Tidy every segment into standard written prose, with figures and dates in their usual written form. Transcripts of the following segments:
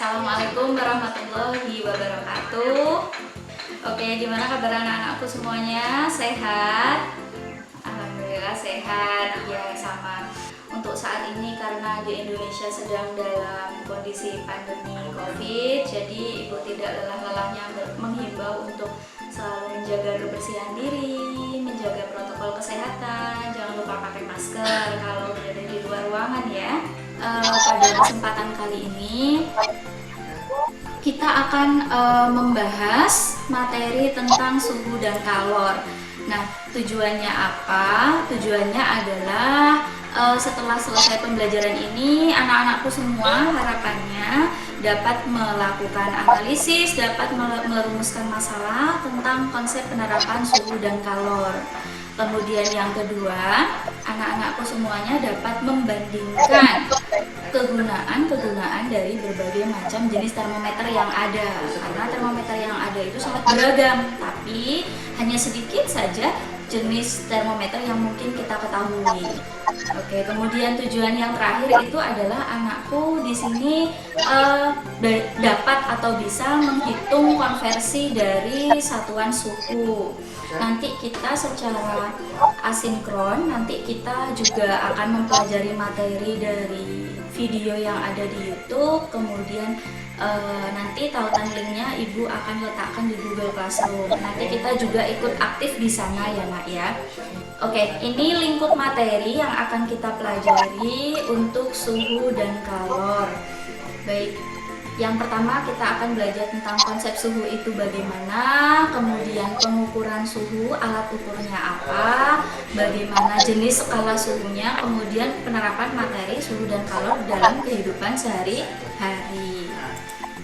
Assalamualaikum warahmatullahi wabarakatuh. Oke, gimana kabar anak-anakku semuanya? Sehat? Alhamdulillah sehat. Ya, sama. Untuk saat ini karena di Indonesia sedang dalam kondisi pandemi COVID, jadi Ibu tidak lelah-lelahnya menghimbau untuk selalu menjaga kebersihan diri, menjaga protokol kesehatan, jangan lupa pakai masker kalau berada di luar ruangan ya. Pada kesempatan kali ini kita akan membahas materi tentang suhu dan kalor. Nah, tujuannya apa? Tujuannya adalah setelah selesai pembelajaran ini, anak-anakku semua harapannya dapat melakukan analisis, dapat merumuskan masalah tentang konsep penerapan suhu dan kalor. Kemudian yang kedua, anak-anakku semuanya dapat membandingkan kegunaan dari berbagai macam jenis termometer yang ada, karena termometer yang ada itu sangat beragam, tapi hanya sedikit saja jenis termometer yang mungkin kita ketahui. Oke, kemudian tujuan yang terakhir itu adalah anakku di sini dapat atau bisa menghitung konversi dari satuan suhu. Nanti kita secara asinkron, nanti kita juga akan mempelajari materi dari video yang ada di YouTube, kemudian nanti tautan linknya Ibu akan letakkan di Google Classroom. Nanti kita juga ikut aktif di sana ya Nak ya. Oke, ini lingkup materi yang akan kita pelajari untuk suhu dan kalor. Baik, yang pertama kita akan belajar tentang konsep suhu itu bagaimana, kemudian pengukuran suhu, alat ukurnya apa, bagaimana jenis skala suhunya, kemudian penerapan materi suhu dan kalor dalam kehidupan sehari-hari.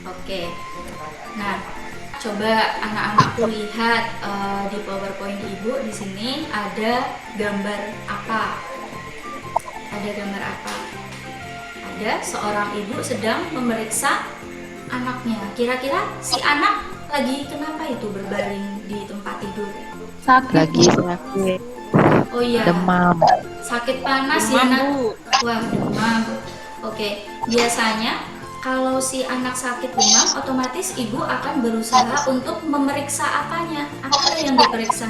Oke, nah coba anak-anakku lihat di PowerPoint Ibu di sini ada gambar apa? Ada gambar apa? Ada seorang ibu sedang memeriksa anaknya. Kira-kira si anak lagi kenapa itu berbaring di tempat tidur? Lagi sakit. Oh iya. Demam. Sakit panas ya Nak? Wah, demam. Oke, biasanya kalau si anak sakit demam, otomatis ibu akan berusaha untuk memeriksa apanya? Apa yang diperiksa?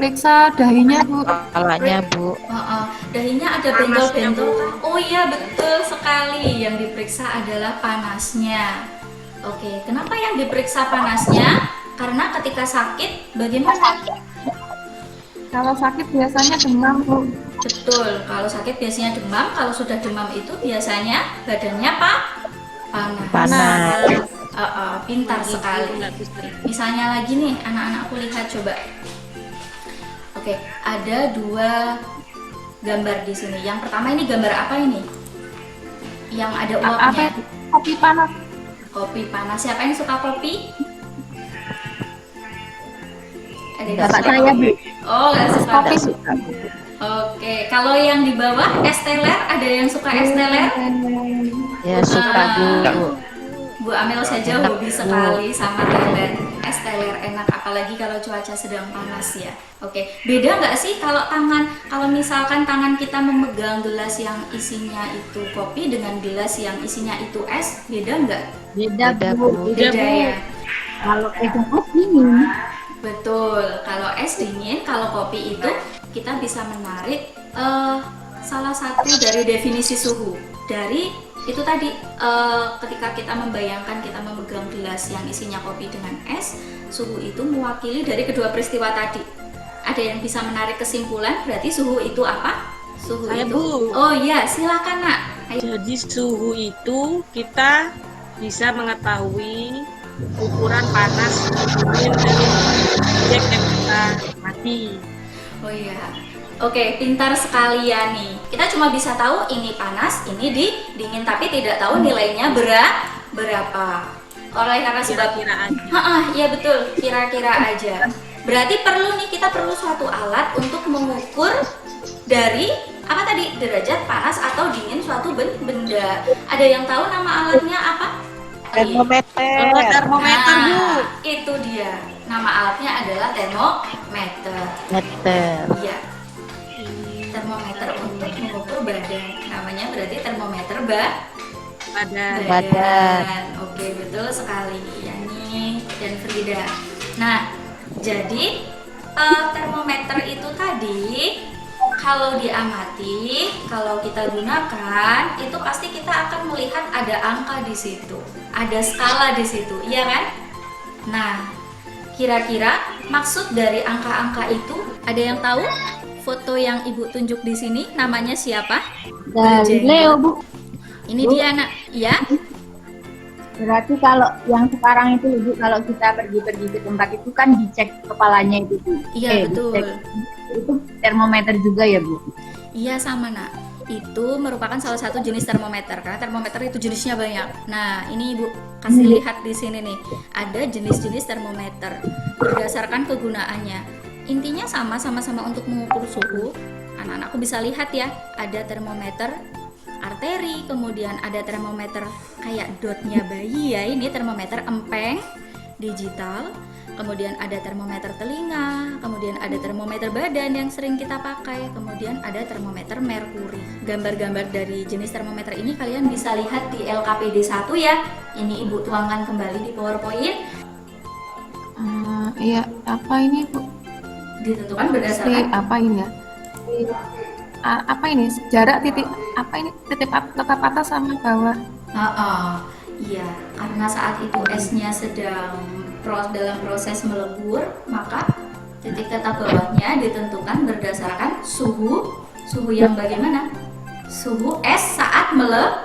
Periksa dahinya Bu. Kepalanya Bu. Dahinya ada bentol-bentol kah? Oh iya, betul sekali. Yang diperiksa adalah panasnya. Oke, kenapa yang diperiksa panasnya? Karena ketika sakit bagaimana? Kalau sakit biasanya demam Bu. Betul, kalau sakit biasanya demam. Kalau sudah demam itu biasanya badannya panas. Pintar sekali. Misalnya lagi nih, anak-anakku lihat coba. Oke, ada dua gambar di sini. Yang pertama ini gambar apa ini? Yang ada uapnya. Kopi panas. Kopi panas. Siapa yang suka kopi? Ada yang Bapak suka saya kopi? Bu. Oh, nggak suka. Kopi suka. Oke, kalau yang di bawah es teler, ada yang suka es teler? Ya suka Bu. Bu Amel saja Enak, hobi Bu. sekali sama teler. Es teler enak, apalagi kalau cuaca sedang panas ya. Oke, beda nggak sih kalau misalkan tangan kita memegang gelas yang isinya itu kopi dengan gelas yang isinya itu es, beda nggak? Beda Beda, Bu. Bu. Beda ya. Kalau es dingin. Betul, kalau es dingin, kalau kopi itu kita bisa menarik salah satu dari definisi suhu. Dari itu tadi, ketika kita membayangkan kita memegang gelas yang isinya kopi dengan es, suhu itu mewakili dari kedua peristiwa tadi. Ada yang bisa menarik kesimpulan, berarti suhu itu apa? Suhu Saya, itu. Bu. Oh iya, silakan Nak. Ayo. Jadi suhu itu kita bisa mengetahui ukuran panas dingin dari objek yang kita mati. Oh iya. Oke, pintar sekali ya nih. Kita cuma bisa tahu ini panas, ini dingin, tapi tidak tahu nilainya berapa. Oleh karena sebab Kira-kira aja. iya betul, kira-kira aja. Berarti kita perlu suatu alat untuk mengukur dari apa tadi? Derajat panas atau dingin suatu benda. Ada yang tahu nama alatnya apa? Termometer. Termometer Bu. Itu dia. Nama alatnya adalah termometer. Meter. Iya. Termometer untuk mengukur badan. Namanya berarti termometer badan. Badan. Oke, betul sekali, Yani dan Frida. Nah, jadi termometer itu tadi kalau diamati, kalau kita gunakan, itu pasti kita akan melihat ada angka di situ, ada skala di situ, iya kan? Nah, kira-kira maksud dari angka-angka itu ada yang tahu? Foto yang Ibu tunjuk di sini namanya siapa? Galileo, Bu. Ini dia, Nak. Ya? Berarti kalau yang sekarang itu, Bu, kalau kita pergi-pergi ke tempat itu kan dicek kepalanya itu, Bu. Iya, betul. Dicek. Itu termometer juga ya, Bu? Iya, sama, Nak. Itu merupakan salah satu jenis termometer, karena termometer itu jenisnya banyak. Nah, ini Ibu kasih lihat di sini nih, ada jenis-jenis termometer berdasarkan kegunaannya. Intinya sama-sama untuk mengukur suhu. Anak-anakku bisa lihat ya, ada termometer arteri, kemudian ada termometer kayak dotnya bayi ya, ini termometer empeng digital. Kemudian ada termometer telinga, kemudian ada termometer badan yang sering kita pakai, kemudian ada termometer merkuri. Gambar-gambar dari jenis termometer ini kalian bisa lihat di LKPD 1 ya. Ini Ibu tuangkan kembali di PowerPoint. Iya, apa ini, Bu? Ditentukan berdasarkan Apa ini ya? Apa ini? Jarak titik apa ini? Titik tetap atas sama bawah. Iya, karena saat itu esnya sedang dalam proses melebur, maka titik tetap bawahnya ditentukan berdasarkan suhu yang bagaimana? Suhu es saat melebur.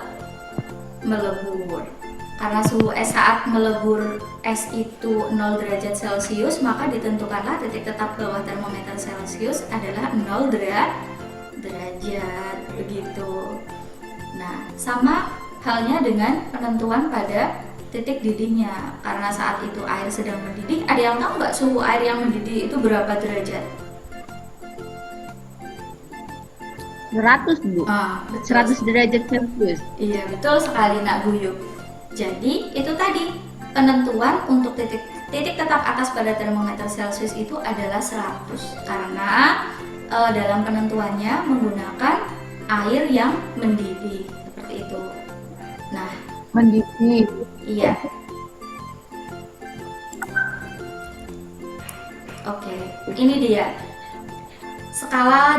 Karena suhu es saat melebur es itu 0 derajat Celcius, maka ditentukanlah titik tetap bawah termometer Celcius adalah 0 derajat, begitu. Nah, sama halnya dengan penentuan pada titik didihnya, karena saat itu air sedang mendidih. Ada yang tahu nggak suhu air yang mendidih itu berapa derajat? 100, Bu. Betul. 100 derajat Celcius. Iya, betul sekali, Nak Guyup. Jadi itu tadi penentuan untuk titik tetap atas pada termometer Celcius itu adalah 100, karena dalam penentuannya menggunakan air yang mendidih seperti itu. Nah, Mendidih. iya. Oke, ini dia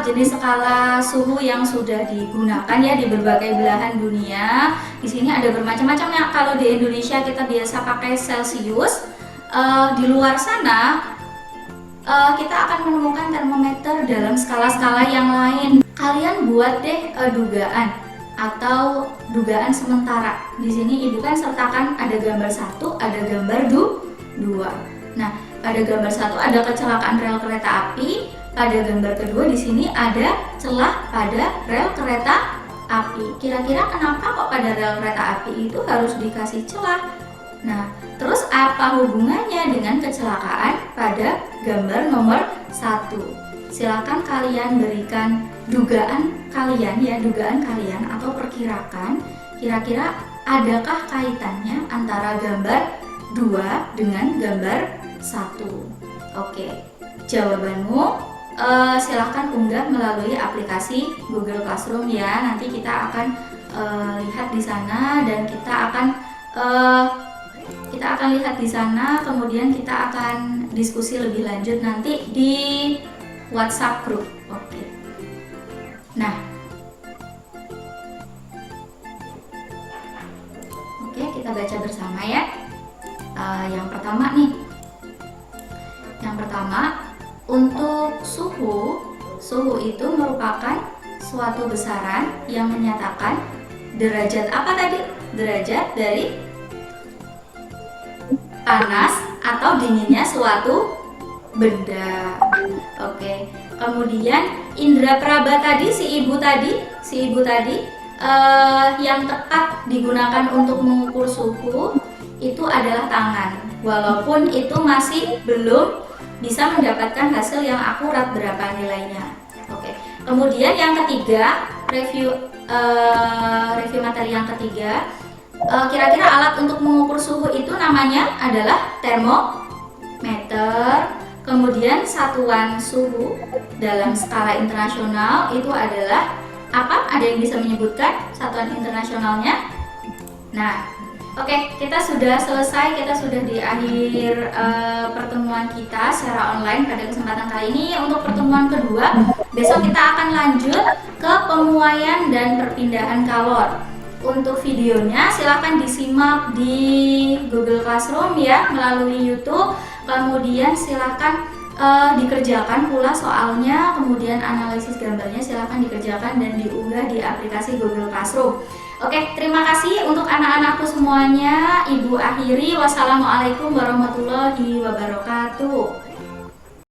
jenis skala suhu yang sudah digunakan ya di berbagai belahan dunia. Di sini ada bermacam-macam ya. Kalau di Indonesia kita biasa pakai Celcius. Di luar sana kita akan menemukan termometer dalam skala-skala yang lain. Kalian buat deh dugaan atau dugaan sementara. Di sini Ibu kan sertakan ada gambar 1, ada gambar 2. Nah, pada gambar 1 ada kecelakaan rel kereta api, pada gambar kedua di sini ada celah pada rel kereta api. Kira-kira kenapa kok pada rel kereta api itu harus dikasih celah? Nah, terus apa hubungannya dengan kecelakaan pada gambar nomor 1? Silakan kalian berikan dugaan kalian atau perkirakan kira-kira adakah kaitannya antara gambar 2 dengan gambar 1. Oke, jawabanmu silahkan unggah melalui aplikasi Google Classroom ya. Nanti kita akan lihat di sana dan kita akan lihat di sana, kemudian kita akan diskusi lebih lanjut nanti di WhatsApp group. Oke. Nah, oke, kita baca bersama ya. Yang pertama nih. Yang pertama, untuk suhu itu merupakan suatu besaran yang menyatakan derajat apa tadi? Derajat dari panas atau dinginnya suatu benda. Oke. Kemudian indera peraba tadi, si ibu tadi yang tepat digunakan untuk mengukur suhu itu adalah tangan. Walaupun itu masih belum bisa mendapatkan hasil yang akurat berapa nilainya. Oke. Kemudian yang ketiga, review materi yang ketiga. Kira-kira alat untuk mengukur suhu itu namanya adalah termometer. Kemudian satuan suhu dalam skala internasional itu adalah apa? Ada yang bisa menyebutkan satuan internasionalnya? Nah, oke, kita sudah selesai, kita sudah di akhir pertemuan kita secara online pada kesempatan kali ini. Untuk pertemuan kedua, besok kita akan lanjut ke pemuaian dan perpindahan kalor. Untuk videonya silahkan disimak di Google Classroom ya, melalui YouTube. Kemudian silahkan dikerjakan pula soalnya, kemudian analisis gambarnya silahkan dikerjakan dan diunggah di aplikasi Google Classroom. Oke, terima kasih untuk anak-anakku semuanya. Ibu akhiri, wassalamualaikum warahmatullahi wabarakatuh.